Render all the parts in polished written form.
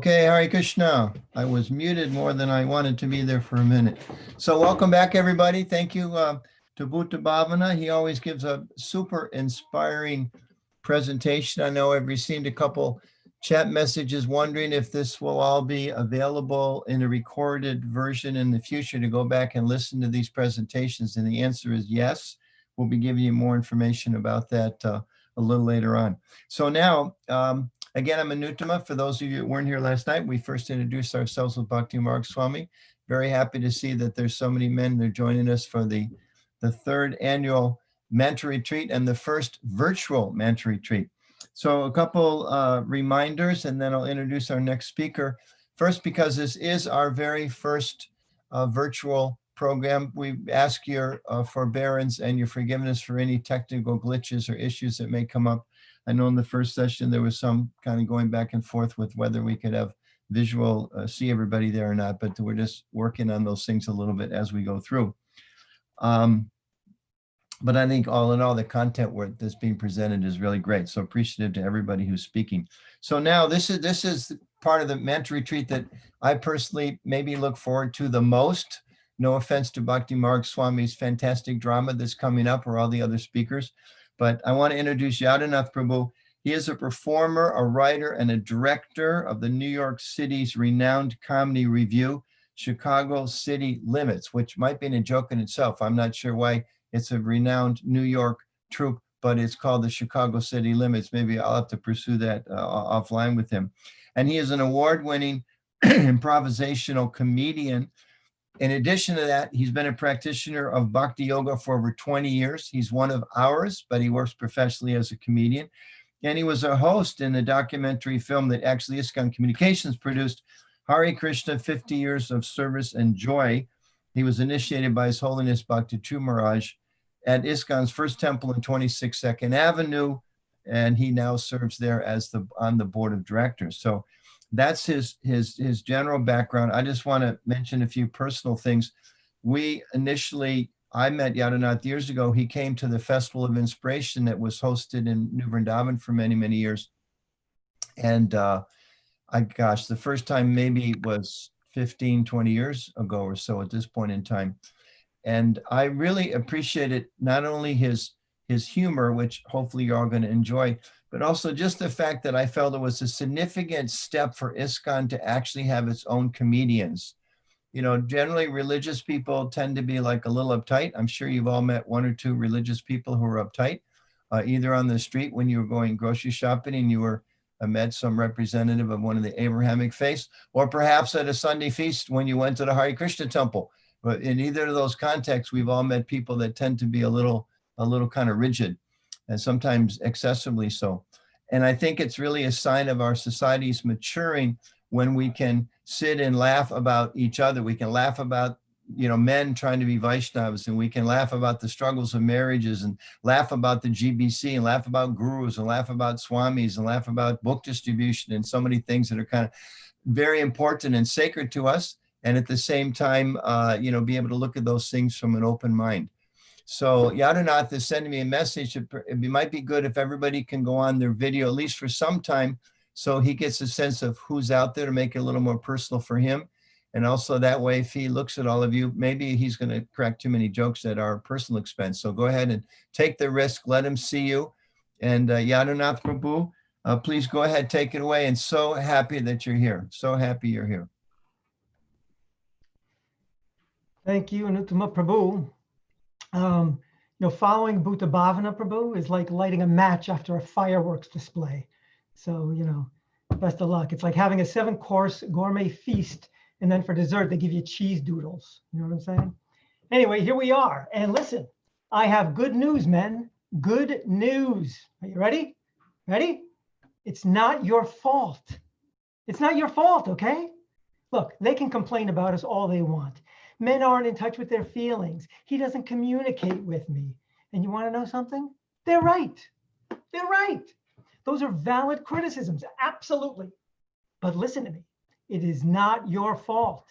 Okay, Hare Krishna. I was muted more than I wanted to be there for a minute. So welcome back, everybody. Thank you to Bhuta Bhavana. He always gives a super inspiring presentation. I know I've received a couple chat messages wondering if this will all be available in a recorded version in the future to go back and listen to these presentations. And the answer is yes. We'll be giving you more information about that a little later on. So now, again, I'm Anutama. For those of you that weren't here last night, we first introduced ourselves with Bhakti Marg Swami. Very happy to see that there's so many men that are joining us for the third annual mantra retreat and the first virtual mantra retreat. So a couple reminders, and then I'll introduce our next speaker. First, because this is our very first virtual program, we ask your forbearance and your forgiveness for any technical glitches or issues that may come up. I know in the first session, there was some kind of going back and forth with whether we could have visual, see everybody there or not, but we're just working on those things a little bit as we go through. But I think all in all, the content that's being presented is really great. So appreciative to everybody who's speaking. So now this is part of the mantra retreat that I personally maybe look forward to the most. No offense to Bhakti Marg Swami's fantastic drama that's coming up or all the other speakers. But I want to introduce Yadunath Prabhu. He is a performer, a writer, and a director of the New York City's renowned comedy review, Chicago City Limits, which might be a joke in itself. I'm not sure why it's a renowned New York troupe, but it's called the Chicago City Limits. Maybe I'll have to pursue that offline with him. And he is an award-winning improvisational comedian. In addition to that, he's been a practitioner of bhakti-yoga for over 20 years. He's one of ours, but he works professionally as a comedian. And he was a host in the documentary film that actually ISKCON Communications produced, Hare Krishna, 50 Years of Service and Joy. He was initiated by His Holiness Bhakti Maharaj at ISKCON's first temple in 26 2nd Avenue, and he now serves there as on the board of directors. So that's his general background. I just want to mention a few personal things. I met Yadunath years ago. He came to the Festival of Inspiration that was hosted in New Vrindavan for many, many years. And the first time maybe was 15, 20 years ago or so at this point in time. And I really appreciated not only his humor, which hopefully you're all going to enjoy, but also just the fact that I felt it was a significant step for ISKCON to actually have its own comedians. You know, generally religious people tend to be like a little uptight. I'm sure you've all met one or two religious people who are uptight, either on the street when you were going grocery shopping and you met some representative of one of the Abrahamic faiths, or perhaps at a Sunday feast when you went to the Hare Krishna temple. But in either of those contexts, we've all met people that tend to be a little kind of rigid, and sometimes excessively so. And I think it's really a sign of our society's maturing when we can sit and laugh about each other. We can laugh about, men trying to be Vaishnavas, and we can laugh about the struggles of marriages and laugh about the GBC and laugh about gurus and laugh about swamis and laugh about book distribution and so many things that are kind of very important and sacred to us. And at the same time, be able to look at those things from an open mind. So Yadunath is sending me a message. It might be good if everybody can go on their video, at least for some time, so he gets a sense of who's out there to make it a little more personal for him. And also that way, if he looks at all of you, maybe he's going to crack too many jokes at our personal expense. So go ahead and take the risk. Let him see you. And Yadunath Prabhu, please go ahead, take it away. And so happy that you're here. So happy you're here. Thank you, Anutama Prabhu. Following Bhuta Bhavana Prabhu is like lighting a match after a fireworks display. So, best of luck. It's like having a 7-course gourmet feast, and then for dessert, they give you cheese doodles. You know what I'm saying? Anyway, here we are. And listen, I have good news, men. Good news. Are you ready? Ready? It's not your fault. It's not your fault, okay? Look, they can complain about us all they want. Men aren't in touch with their feelings. He doesn't communicate with me. And you want to know something? They're right. They're right. Those are valid criticisms, absolutely. But listen to me. It is not your fault.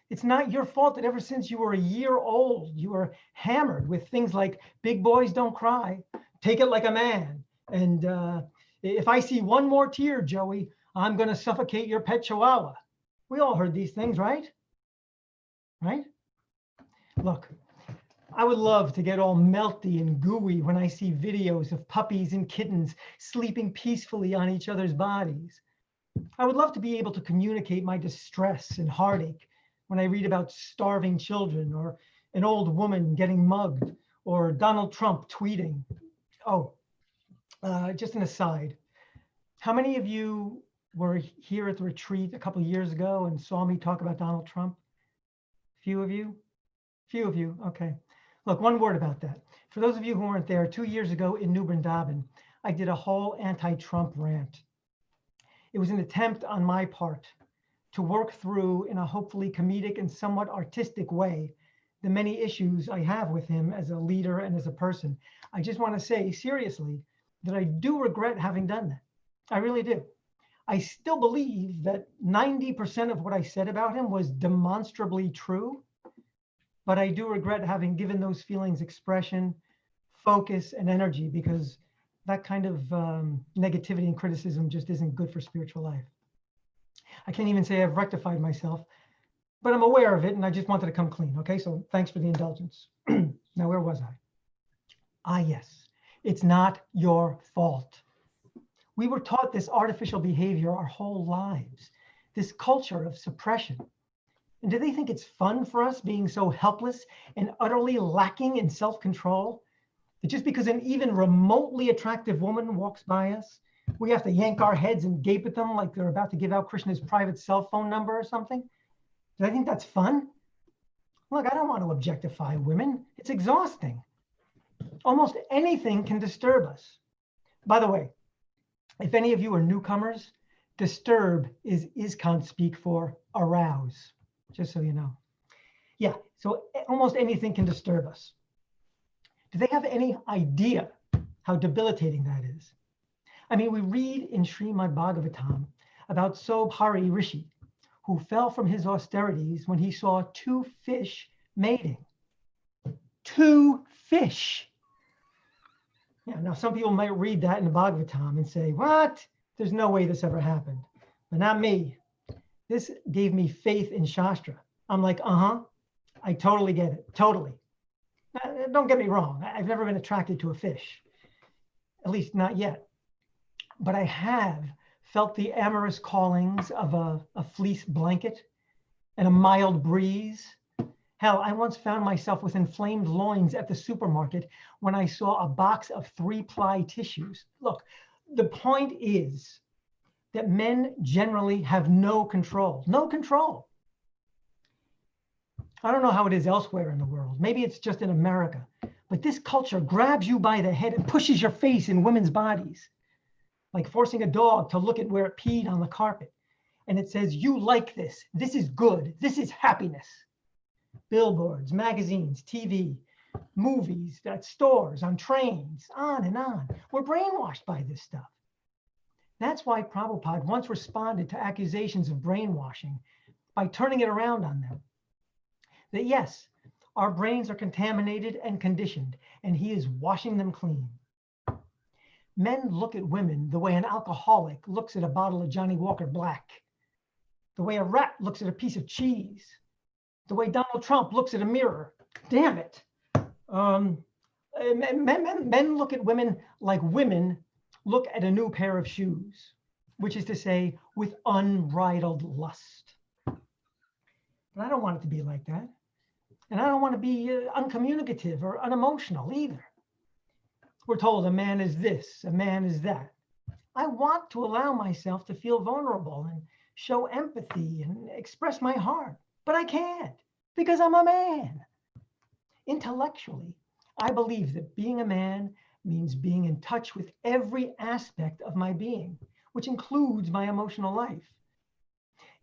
It's not your fault that ever since you were a year old, you were hammered with things like big boys don't cry, take it like a man. And if I see one more tear, Joey, I'm going to suffocate your pet chihuahua. We all heard these things, right? Right? Look, I would love to get all melty and gooey when I see videos of puppies and kittens sleeping peacefully on each other's bodies. I would love to be able to communicate my distress and heartache when I read about starving children or an old woman getting mugged or Donald Trump tweeting. Oh, just an aside. How many of you were here at the retreat a couple of years ago and saw me talk about Donald Trump? Few of you? Few of you, okay. Look, one word about that. For those of you who weren't there, 2 years ago in New Vrindavan, I did a whole anti-Trump rant. It was an attempt on my part to work through, in a hopefully comedic and somewhat artistic way, the many issues I have with him as a leader and as a person. I just want to say seriously that I do regret having done that. I really do. I still believe that 90% of what I said about him was demonstrably true, but I do regret having given those feelings expression, focus, and energy, because that kind of negativity and criticism just isn't good for spiritual life. I can't even say I've rectified myself, but I'm aware of it and I just wanted to come clean. Okay, so thanks for the indulgence. Now, where was I? Ah, yes, it's not your fault. We were taught this artificial behavior our whole lives, this culture of suppression. And do they think it's fun for us being so helpless and utterly lacking in self-control that just because an even remotely attractive woman walks by us, we have to yank our heads and gape at them like they're about to give out Krishna's private cell phone number or something? Do I think that's fun? Look, I don't want to objectify women. It's exhausting. Almost anything can disturb us. By the way, if any of you are newcomers, disturb is ISKCON speak for arouse, just so you know. Yeah, so almost anything can disturb us. Do they have any idea how debilitating that is? I mean, we read in Srimad Bhagavatam about Sobhari Rishi, who fell from his austerities when he saw 2 fish mating. 2 fish. Yeah, now some people might read that in the Bhagavatam and say, what? There's no way this ever happened. But not me. This gave me faith in Shastra. I'm like, I totally get it, totally. Don't get me wrong, I've never been attracted to a fish, at least not yet. But I have felt the amorous callings of a fleece blanket and a mild breeze. Hell, I once found myself with inflamed loins at the supermarket when I saw a box of 3-ply tissues. Look, the point is that men generally have no control. No control. I don't know how it is elsewhere in the world. Maybe it's just in America. But this culture grabs you by the head and pushes your face in women's bodies, like forcing a dog to look at where it peed on the carpet. And it says, you like this. This is good. This is happiness. Billboards, magazines, TV, movies, at stores, on trains, on and on. We're brainwashed by this stuff. That's why Prabhupada once responded to accusations of brainwashing by turning it around on them. That yes, our brains are contaminated and conditioned, and he is washing them clean. Men look at women the way an alcoholic looks at a bottle of Johnny Walker Black, the way a rat looks at a piece of cheese, the way Donald Trump looks at a mirror. Damn it. Men look at women like women look at a new pair of shoes, which is to say, with unbridled lust. But I don't want it to be like that. And I don't want to be uncommunicative or unemotional either. We're told a man is this, a man is that. I want to allow myself to feel vulnerable and show empathy and express my heart, but I can't because I'm a man. Intellectually, I believe that being a man means being in touch with every aspect of my being, which includes my emotional life.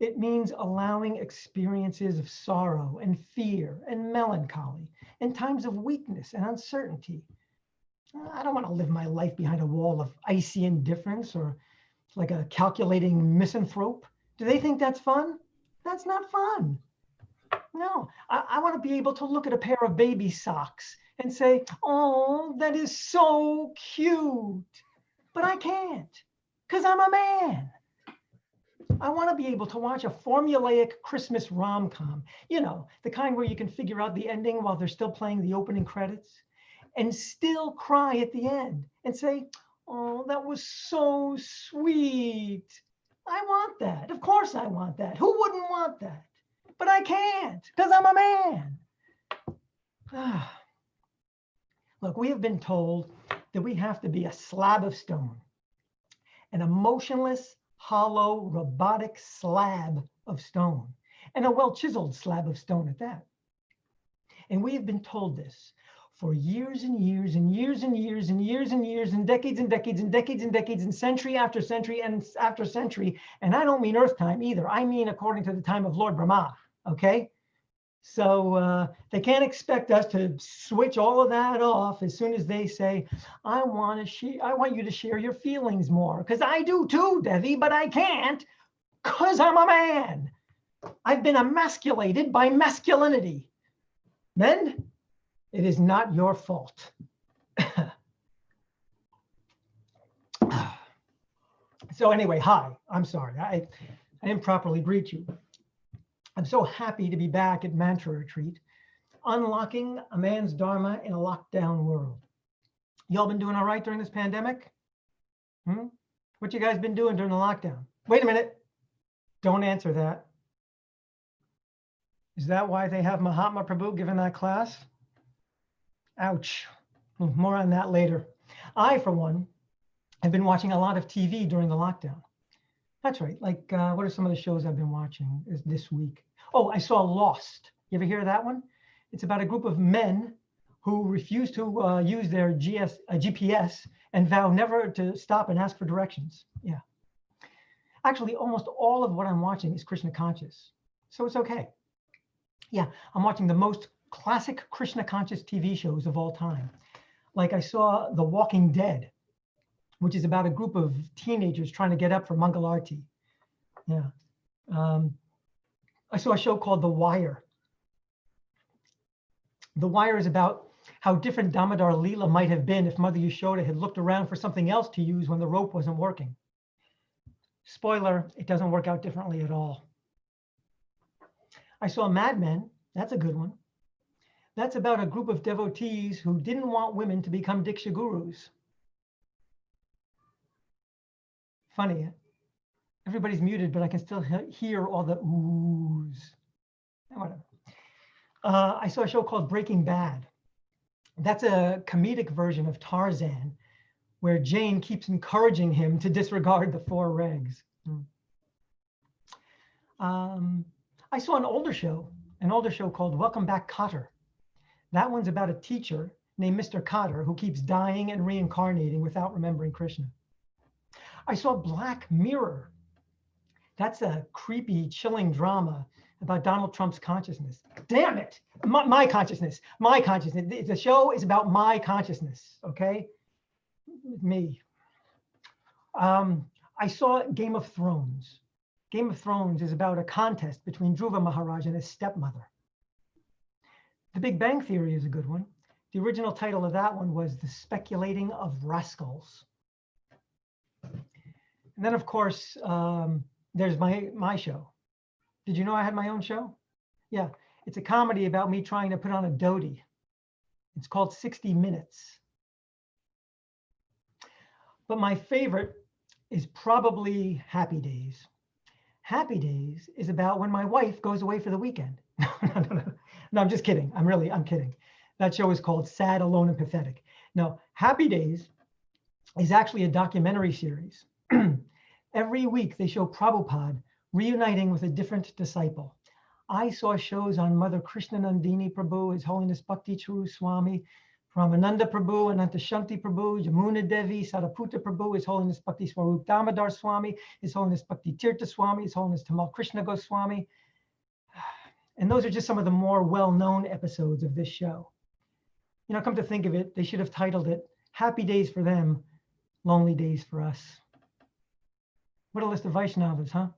It means allowing experiences of sorrow and fear and melancholy and times of weakness and uncertainty. I don't want to live my life behind a wall of icy indifference or like a calculating misanthrope. Do they think that's fun? That's not fun. No, I want to be able to look at a pair of baby socks and say, oh, that is so cute. But I can't because I'm a man. I want to be able to watch a formulaic Christmas rom-com, you know, the kind where you can figure out the ending while they're still playing the opening credits and still cry at the end and say, oh, that was so sweet. I want that. Of course I want that. Who wouldn't want that? But I can't because I'm a man. Look, we have been told that we have to be a slab of stone, an emotionless, hollow, robotic slab of stone, and a well-chiseled slab of stone at that. And we have been told this for years and years and years and years and years and years and decades and decades and decades and decades and century after century and after century. And I don't mean Earth time either. I mean according to the time of Lord Brahma, okay? So they can't expect us to switch all of that off as soon as they say, I want you to share your feelings more. Because I do too, Devi, but I can't because I'm a man. I've been emasculated by masculinity. Men, it is not your fault. So anyway, hi, I'm sorry. I didn't properly greet you. I'm so happy to be back at Mantra Retreat, unlocking a man's dharma in a lockdown world. Y'all been doing all right during this pandemic? What you guys been doing during the lockdown? Wait a minute. Don't answer that. Is that why they have Mahatma Prabhu giving that class? Ouch. More on that later. I, for one, have been watching a lot of TV during the lockdown. That's right. Like, what are some of the shows I've been watching this week? Oh, I saw Lost. You ever hear of that one? It's about a group of men who refuse to use their GPS and vow never to stop and ask for directions. Yeah. Actually, almost all of what I'm watching is Krishna conscious. So it's okay. Yeah, I'm watching the most classic Krishna conscious TV shows of all time. Like I saw The Walking Dead, which is about a group of teenagers trying to get up for Mangalarti. Yeah. I saw a show called The Wire. The Wire is about how different Damodar Leela might have been if Mother Yashoda had looked around for something else to use when the rope wasn't working. Spoiler, it doesn't work out differently at all. I saw Mad Men. That's a good one. That's about a group of devotees who didn't want women to become Diksha gurus. Funny, everybody's muted, but I can still hear all the oohs. Whatever. I saw a show called Breaking Bad. That's a comedic version of Tarzan, where Jane keeps encouraging him to disregard the 4 regs. I saw an older show called Welcome Back, Kotter. That one's about a teacher named Mr. Kotter who keeps dying and reincarnating without remembering Krishna. I saw Black Mirror. That's a creepy, chilling drama about Donald Trump's consciousness. Damn it! My consciousness. My consciousness. The show is about my consciousness, okay? Me. I saw Game of Thrones. Game of Thrones is about a contest between Dhruva Maharaj and his stepmother. The Big Bang Theory is a good one. The original title of that one was The Speculating of Rascals. And then, of course, there's my show. Did you know I had my own show? Yeah, it's a comedy about me trying to put on a dhoti. It's called 60 Minutes. But my favorite is probably Happy Days. Happy Days is about when my wife goes away for the weekend. No, I'm just kidding. I'm kidding. That show is called Sad, Alone, and Pathetic. No, Happy Days is actually a documentary series. Every week they show Prabhupada reuniting with a different disciple. I saw shows on Mother Krishna Nandini Prabhu, His Holiness Bhakti Charu Swami, Ramananda Prabhu, Anantashanti Prabhu, Yamuna Devi, Sadaputa Prabhu, His Holiness Bhakti Swarup Damodar Swami, His Holiness Bhakti Tirtha Swami, His Holiness Tamal Krishna Goswami. And those are just some of the more well-known episodes of this show. You know, come to think of it, they should have titled it Happy Days for Them, Lonely Days for Us. What a list of Vaishnavas, huh?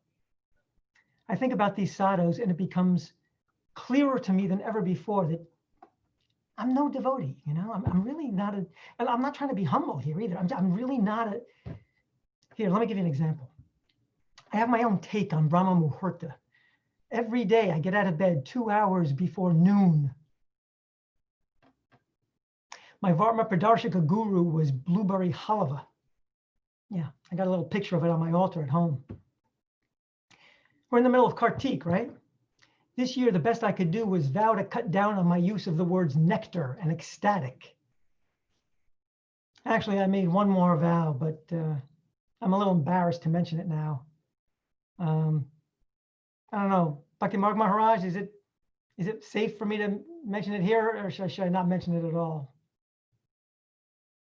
I think about these sadhus and it becomes clearer to me than ever before that I'm no devotee, you know, I'm really not and I'm not trying to be humble here either. I'm really not here, let me give you an example. I have my own take on Brahma Muhurta. Every day I get out of bed 2 hours before noon. My Varma Pradarshika guru was blueberry halva. Yeah, I got a little picture of it on my altar at home. We're in the middle of Kartik, right? This year, the best I could do was vow to cut down on my use of the words nectar and ecstatic. Actually, I made one more vow, but I'm a little embarrassed to mention it now. I don't know, Bhakti Marg Maharaj, is it safe for me to mention it here, or should I not mention it at all?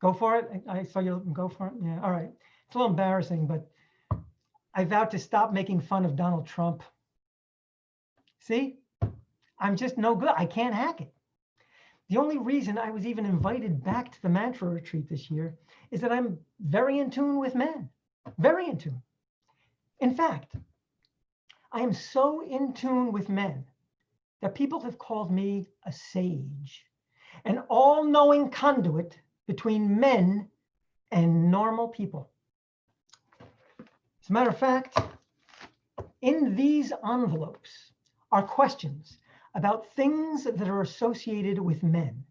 Go for it. I saw you go for it. Yeah, all right. It's a little embarrassing, but I vowed to stop making fun of Donald Trump. See, I'm just no good. I can't hack it. The only reason I was even invited back to the mantra retreat this year is that I'm very in tune with men, very in tune. In fact, I am so in tune with men that people have called me a sage, an all-knowing conduit between men and normal people. As a matter of fact, in these envelopes are questions about things that are associated with men.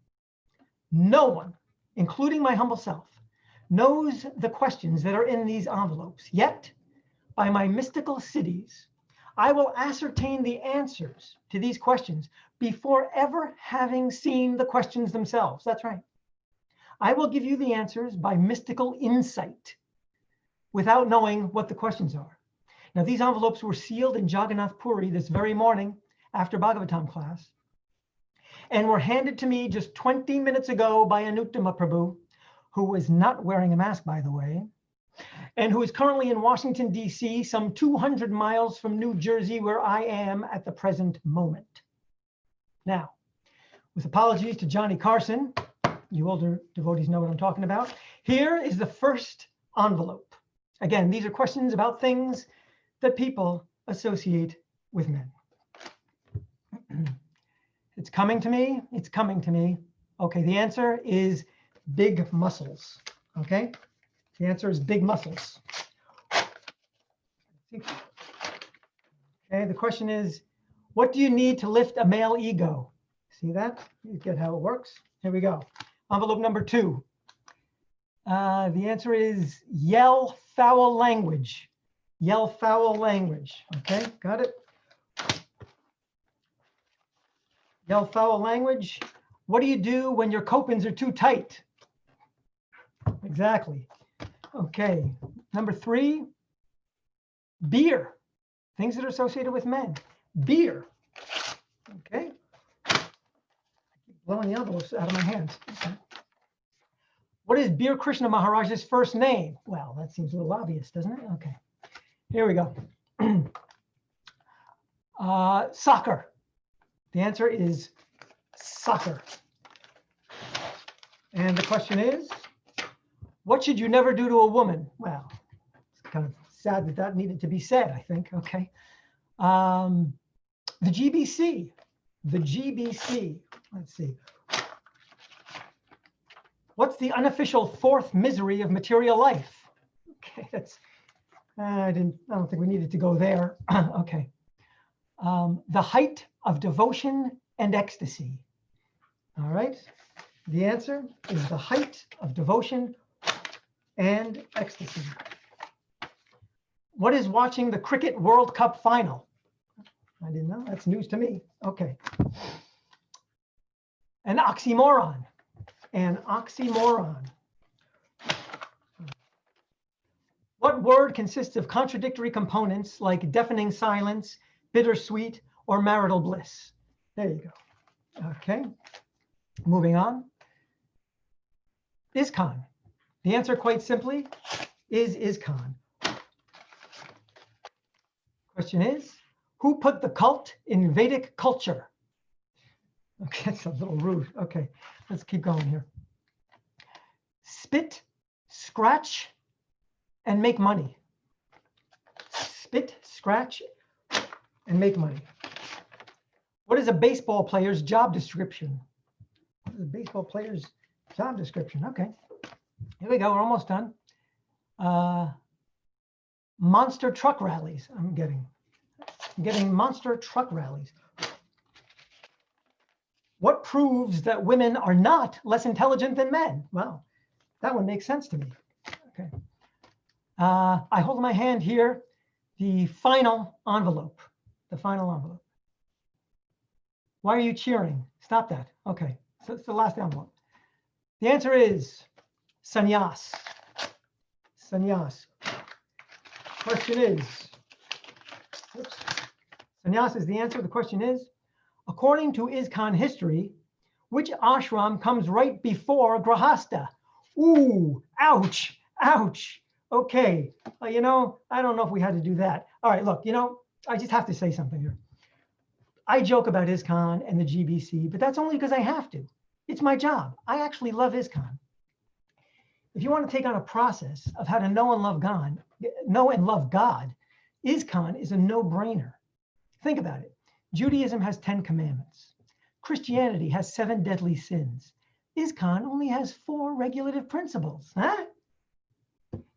No one, including my humble self, knows the questions that are in these envelopes. Yet, by my mystical siddhis, I will ascertain the answers to these questions before ever having seen the questions themselves. That's right. I will give you the answers by mystical insight without knowing what the questions are. Now, these envelopes were sealed in Jagannath Puri this very morning after Bhagavatam class, and were handed to me just 20 minutes ago by Yadunath Prabhu, who was not wearing a mask, by the way, and who is currently in Washington, D.C., some 200 miles from New Jersey, where I am at the present moment. Now, with apologies to Johnny Carson, you older devotees know what I'm talking about, here is the first envelope. Again, these are questions about things that people associate with men. It's coming to me. It's coming to me. Okay, the answer is big muscles. Okay, the answer is big muscles. Okay, the question is, what do you need to lift a male ego? See that? You get how it works. Here we go. Envelope number 2. The answer is yell foul language. Yell foul language. Okay, got it? Yell foul language. What do you do when your copings are too tight? Exactly. Okay, number 3, beer. Things that are associated with men. Beer. Okay. I keep blowing the envelopes out of my hands. Okay. What is Beer Krishna Maharaj's first name? Well, that seems a little obvious, doesn't it? Okay. Here we go. Soccer. The answer is soccer. And the question is, what should you never do to a woman? Well, it's kind of sad that that needed to be said, I think. Okay. The GBC. The GBC. Let's see. What's the unofficial 4th misery of material life? Okay, that's, I don't think we needed to go there. Okay. The height of devotion and ecstasy. All right. The answer is the height of devotion and ecstasy. What is watching the Cricket World Cup final? I didn't know. That's news to me. Okay. An oxymoron. An oxymoron. What word consists of contradictory components like deafening silence, bittersweet, or marital bliss? There you go. Okay. Moving on. ISKCON. The answer, quite simply, is ISKCON. Question is, who put the cult in Vedic culture? Okay, that's a little rude. Okay, let's keep going here. Spit, scratch, and make money. Spit, scratch, and make money. What is a baseball player's job description? What is a baseball player's job description? Okay, here we go. We're almost done. monster truck rallies. I'm getting monster truck rallies. What proves that women are not less intelligent than men? Well, that one makes sense to me. Okay. I hold in my hand here the final envelope. The final envelope. Why are you cheering? Stop that. Okay, so it's the last envelope. The answer is sannyas. Sannyas. Question is, oops, sannyas is the answer. The question is, according to ISKCON history, which ashram comes right before grahasta? Ooh, ouch, ouch. Okay, you know, I don't know if we had to do that. All right, look, you know, I just have to say something here. I joke about ISKCON and the GBC, but that's only because I have to. It's my job. I actually love ISKCON. If you want to take on a process of how to know and love God, ISKCON is a no-brainer. Think about it. Judaism has 10 commandments. Christianity has 7 deadly sins. ISKCON only has 4 regulative principles. Huh?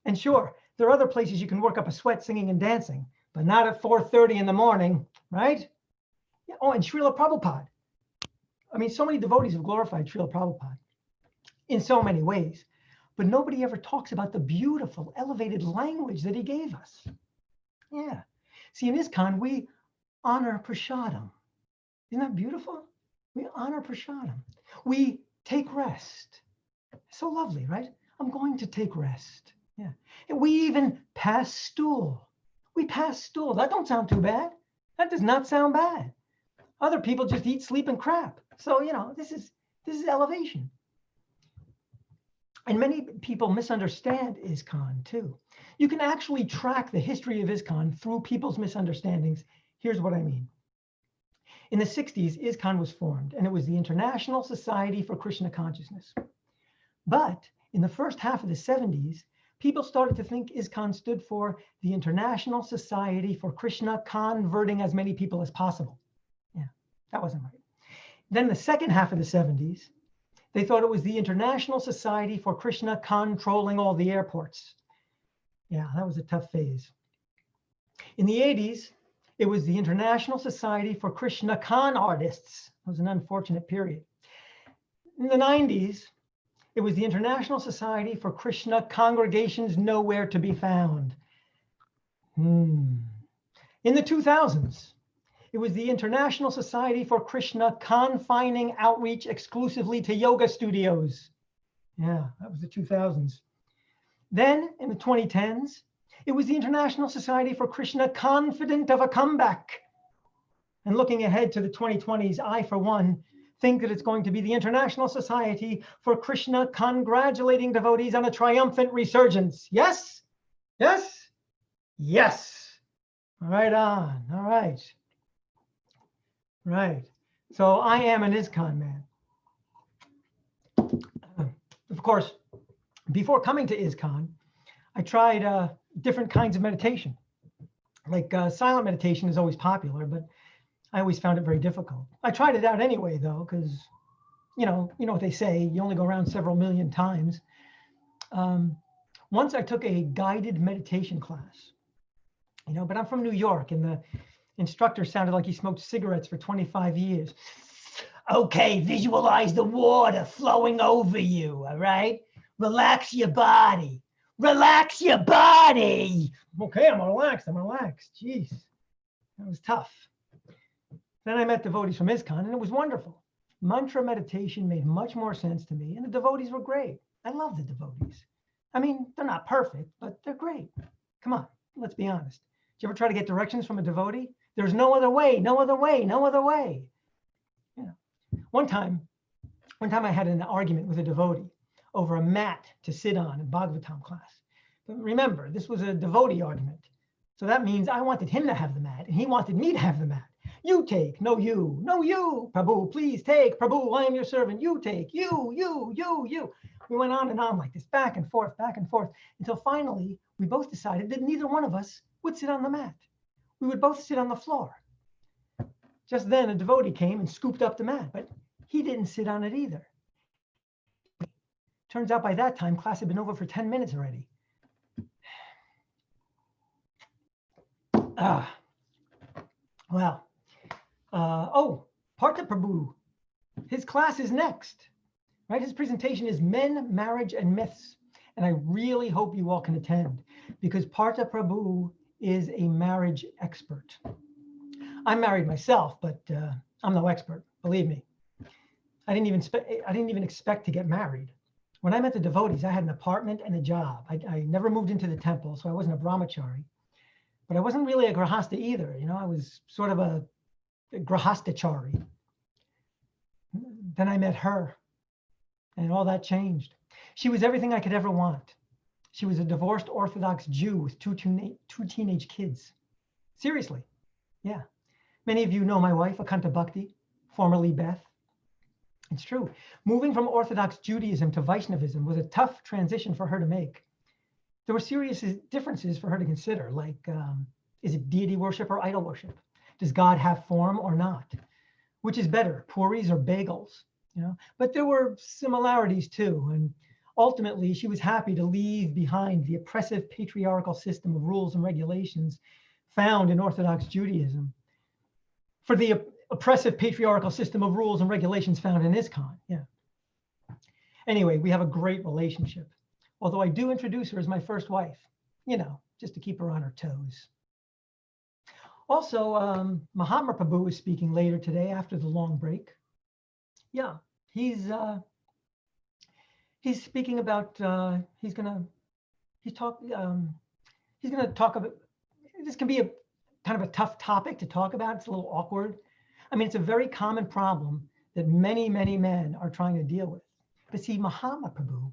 And sure, there are other places you can work up a sweat singing and dancing, but not at 4:30 in the morning, right? Oh, and Srila Prabhupada. I mean, so many devotees have glorified Srila Prabhupada in so many ways, but nobody ever talks about the beautiful, elevated language that he gave us. Yeah. See, in ISKCON, we honor prasadam. Isn't that beautiful? We honor prasadam. We take rest. So lovely, right? I'm going to take rest. Yeah. And we even pass stool. We pass stool. That don't sound too bad. That does not sound bad. Other people just eat, sleep, and crap. So, you know, this is elevation. And many people misunderstand ISKCON too. You can actually track the history of ISKCON through people's misunderstandings. Here's what I mean. In the 60s, ISKCON was formed, and it was the International Society for Krishna Consciousness. But in the first half of the 70s, people started to think ISKCON stood for the International Society for Krishna Converting as many people as possible. Yeah, that wasn't right. Then the second half of the 70s, they thought it was the International Society for Krishna Controlling all the airports. Yeah, that was a tough phase. In the 80s, it was the International Society for Krishna Con Artists. It was an unfortunate period. In the 90s, it was the International Society for Krishna Congregations Nowhere to be Found. In the 2000s, it was the International Society for Krishna Confining Outreach exclusively to yoga studios. Yeah, that was the 2000s. Then in the 2010s, it was the International Society for Krishna Confident of a Comeback. And looking ahead to the 2020s, I, for one, think that it's going to be the International Society for Krishna Congratulating Devotees on a Triumphant Resurgence. Yes? Yes? Yes. Right on. All right. Right. So I am an ISKCON man. Of course, before coming to ISKCON, I tried different kinds of meditation. Like silent meditation is always popular, but I always found it very difficult. I tried it out anyway, though, because you know what they say, you only go around several million times. Once I took a guided meditation class, but I'm from New York, and the instructor sounded like he smoked cigarettes for 25 years. Okay, visualize the water flowing over you, all right? Relax your body. Relax your body. Okay, I'm relaxed. Jeez, that was tough. Then I met devotees from ISKCON, and it was wonderful. Mantra meditation made much more sense to me, and the devotees were great. I love the devotees. I mean, they're not perfect, but they're great. Come on, let's be honest. Did you ever try to get directions from a devotee? There's no other way, no other way, no other way. One time I had an argument with a devotee over a mat to sit on in Bhagavatam class. But remember, this was a devotee argument. So that means I wanted him to have the mat, and he wanted me to have the mat. You take, no you. No you, Prabhu, please take. Prabhu, I am your servant. You take, you. We went on and on like this, back and forth, until finally we both decided that neither one of us would sit on the mat. We would both sit on the floor. Just then a devotee came and scooped up the mat, but he didn't sit on it either. Turns out by that time, class had been over for 10 minutes already. Ah, well. Oh, Partha Prabhu. His class is next, right? His presentation is Men, Marriage, and Myths. And I really hope you all can attend because Partha Prabhu is a marriage expert. I'm married myself, but I'm no expert, believe me. I didn't even expect to get married. When I met the devotees, I had an apartment and a job. I never moved into the temple, so I wasn't a brahmachari. But I wasn't really a grahasta either. You know, I was sort of a grahastachari. Then I met her, and all that changed. She was everything I could ever want. She was a divorced Orthodox Jew with two teenage kids. Seriously, yeah. Many of you know my wife, Akanta Bhakti, formerly Beth. It's true. Moving from Orthodox Judaism to Vaishnavism was a tough transition for her to make. There were serious differences for her to consider, like, is it deity worship or idol worship? Does God have form or not? Which is better, puris or bagels? You know, but there were similarities too. And ultimately, she was happy to leave behind the oppressive patriarchal system of rules and regulations found in Orthodox Judaism for the oppressive patriarchal system of rules and regulations found in ISKCON. Yeah. Anyway, we have a great relationship. Although I do introduce her as my first wife, you know, just to keep her on her toes. Also, Mahatma Prabhu is speaking later today after the long break. Yeah, he's speaking about he's gonna talk about. This can be a kind of a tough topic to talk about. It's a little awkward. I mean, it's a very common problem that many men are trying to deal with. But see, Mahatma Prabhu,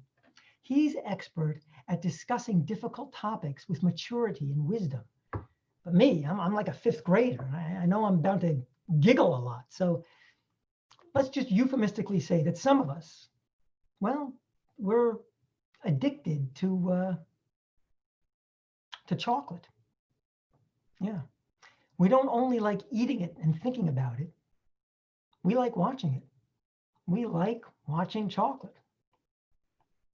he's expert at discussing difficult topics with maturity and wisdom. But me, I'm like a fifth grader. I know I'm bound to giggle a lot. So let's just euphemistically say that some of us, well, we're addicted to chocolate. Yeah. We don't only like eating it and thinking about it. We like watching it. We like watching chocolate.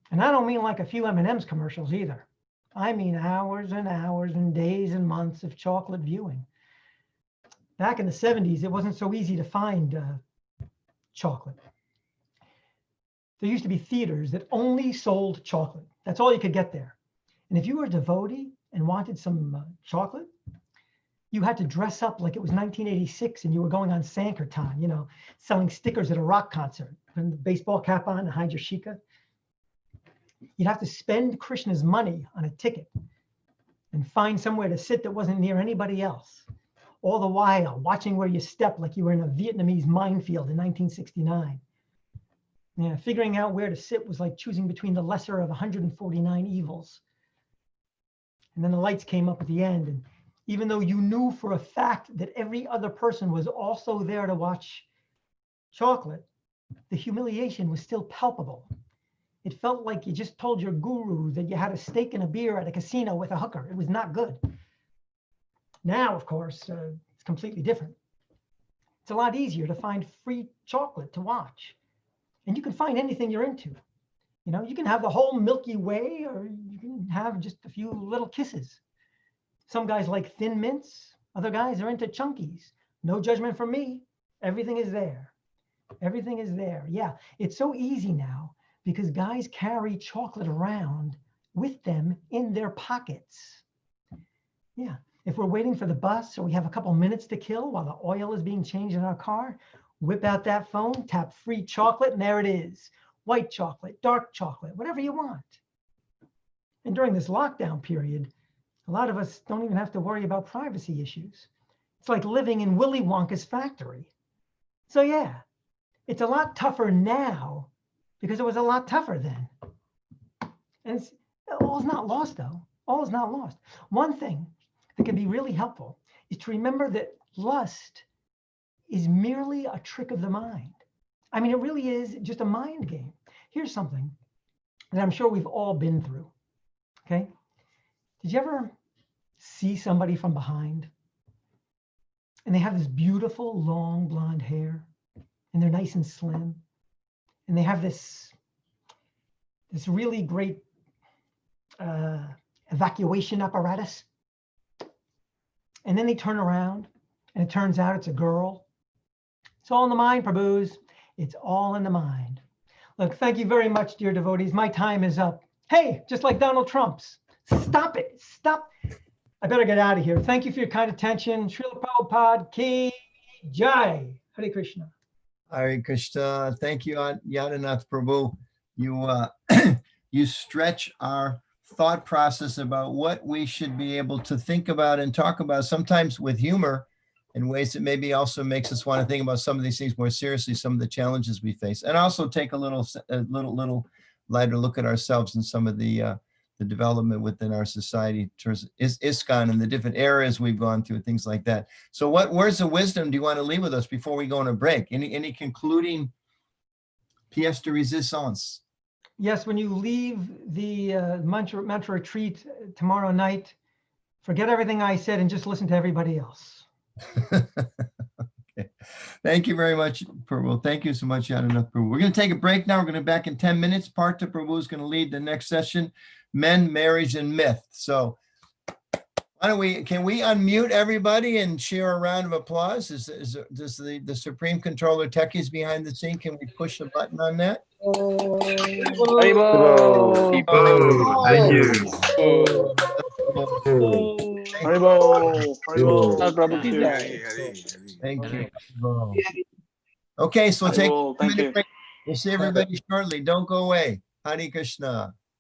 And I don't mean like a few M&M's commercials either. I mean hours and hours and days and months of chocolate viewing. Back in the 70s, it wasn't so easy to find chocolate. There used to be theaters that only sold chocolate. That's all you could get there. And if you were a devotee and wanted some chocolate, you had to dress up like it was 1986 and you were going on Sankirtan, you know, selling stickers at a rock concert, putting the baseball cap on and hide your shika. You'd have to spend Krishna's money on a ticket and find somewhere to sit that wasn't near anybody else. All the while watching where you step like you were in a Vietnamese minefield in 1969. Yeah, figuring out where to sit was like choosing between the lesser of 149 evils. And then the lights came up at the end. And even though you knew for a fact that every other person was also there to watch chocolate, the humiliation was still palpable. It felt like you just told your guru that you had a steak and a beer at a casino with a hooker. It was not good. Now, of course, it's completely different. It's a lot easier to find free chocolate to watch. And you can find anything you're into. You know, you can have the whole Milky Way, or you can have just a few little kisses. Some guys like thin mints. Other guys are into chunkies. No judgment from me. Everything is there. Everything is there. Yeah, it's so easy now because guys carry chocolate around with them in their pockets. Yeah, if we're waiting for the bus or we have a couple minutes to kill while the oil is being changed in our car, whip out that phone, tap free chocolate, and there it is. White chocolate, dark chocolate, whatever you want. And during this lockdown period, a lot of us don't even have to worry about privacy issues. It's like living in Willy Wonka's factory. So yeah, it's a lot tougher now because it was a lot tougher then. And all is not lost though. All is not lost. One thing that can be really helpful is to remember that lust is merely a trick of the mind. I mean, it really is just a mind game. Here's something that I'm sure we've all been through, okay? Did you ever see somebody from behind and they have this beautiful long blonde hair and they're nice and slim and they have this really great evacuation apparatus? And then they turn around and it turns out it's a girl. It's all in the mind, Prabhus. It's all in the mind. Look, thank you very much, dear devotees. My time is up. Hey, just like Donald Trump's. Stop it. Stop. I better get out of here. Thank you for your kind attention. Srila Prabhupada Ki Jai. Hare Krishna. Hare Krishna. Thank you, Yadunath Prabhu. You you stretch our thought process about what we should be able to think about and talk about, sometimes with humor, in ways that maybe also makes us want to think about some of these things more seriously, some of the challenges we face, and also take a little lighter look at ourselves and some of the development within our society, towards ISKCON and the different areas we've gone through, things like that. So what words of wisdom do you want to leave with us before we go on a break? Any concluding pièce de résistance? Yes, when you leave the mantra retreat tomorrow night, forget everything I said and just listen to everybody else. Okay. Thank you very much, Prabhu. Thank you so much, Yadunath Prabhu. We're going to take a break now. We're going to be back in 10 minutes. Partha Prabhu is going to lead the next session, Men, Marriage, and Myth. So can we unmute everybody and share a round of applause? Does the Supreme Controller Techies behind the scene, can we push a button on that? Haribo. Thank you. Haribo. Haribo. Prabhu ki jai. Thank you. Okay, so we'll take Haribo. a Thank minute you. break. We'll see everybody shortly. Don't go away. Hare Krishna.